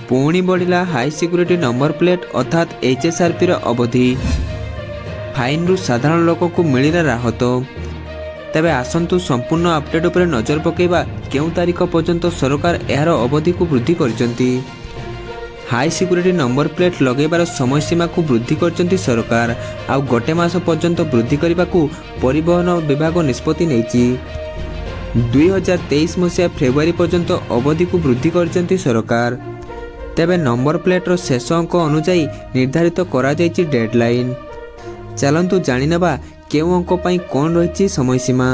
पुणी बढ़िला high security number plate अर्थात HSRP अवधि। फाइन रु साधारण लोक को मिलला राहत। तेबे आसंतु संपूर्ण अपडेट उपर नजर पकेबा केउ तारीख पर्यंत सरकार यार अवधि को वृद्धि करचंती। हाई सिक्यूरिटी नंबर प्लेट लगेबार समय सीमा को वृद्धि करचंती सरकार। आ गोटे मास पर्यंत वृद्धि करने को परिवहन विभाग निष्पत्ति नेछि। 2023 मसीहा फेब्रुआरी पर्यंत अवधि को वृद्धि करचंती सरकार। तेबे नंबर प्लेट रो शेष अंक अनुसार निर्धारित करा जायछि डेडलाइन। चलंतु जानिनेबा केउ अंक पई कोन रहिछि समय सीमा।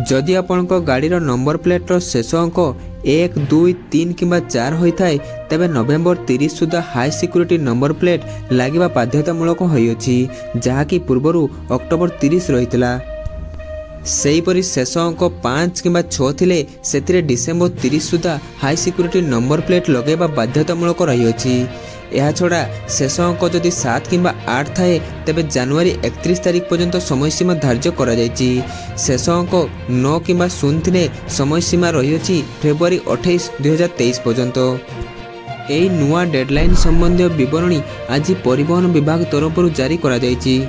जदि आपनक गाड़ी रो नंबर प्लेट रो शेष अंक 1, 2, 3 किंबा 4 होइथाय तेबे नवेम्बर 30 सुधा हाई सिक्यूरिटी नंबर प्लेट लागिबा बाध्यतामूलक होइछि, जहाकि पूर्वरु अक्टोबर 30 रहितला। सेहीपरि शेष अंक 5 किंबा 6 थिले सेतिरे डिसेम्बर 30 सुधा हाई सिक्यूरिटी नंबर प्लेट लगेबा बाध्यतामूलक रहिछि। यह छड़ा शेष अंक जदि 7 किंबा 8 थाए तेबे जनवरी 31 तारिख पर्यंत समय सीमा धार्य करा जायछि। शेष अंक 9 किंबा 0 थिले समय सीमा रहिछि फेब्रुआरी 28, 2023 पर्यंत। एई नुआ डेडलाइन संबंधी विवरणी आज परिवहन विभाग तरफरु जारी करा जायछि।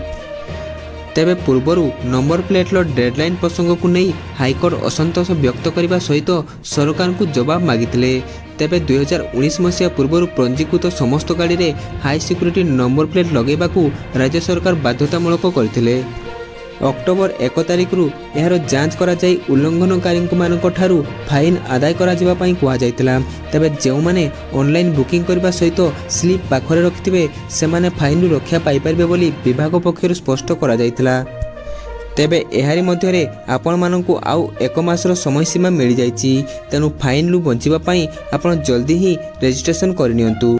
तेबे पूर्वरु नंबर प्लेट लो डेडलाइन प्रसंग को नहीं हाईकोर्ट असंतोष व्यक्त करने सहित सरकार को जवाब मागिथिले। तेबे 2019 मसीहा पूर्वरु पंजीकृत समस्त गाड़ी रे हाई सिक्यूरिटी नंबर प्लेट लगेबा को राज्य सरकार बाध्यतामूलक करथिले। अक्टोबर 1 तारिख रु यार जांच करा जाई उल्लंघनकारी मानक ठारू फाइन आदाय करा जिबा पई कुआ जायतिला। तेबे जेउ माने ऑनलाइन बुकिंग करबा सहित स्लिप पाखरे रखिथिबे सेमाने फाइन रु रक्षा पाई परबे बोली विभाग पक्षरु स्पष्ट करा जायतिला। तेबे एहारी मध्यरे आपण मानकु आउ 1 मासर समय सीमा मिल जायछि। तेनु फाइन रु बंचिबा पई आपण जल्दी ही रजिस्ट्रेशन करनियंतु।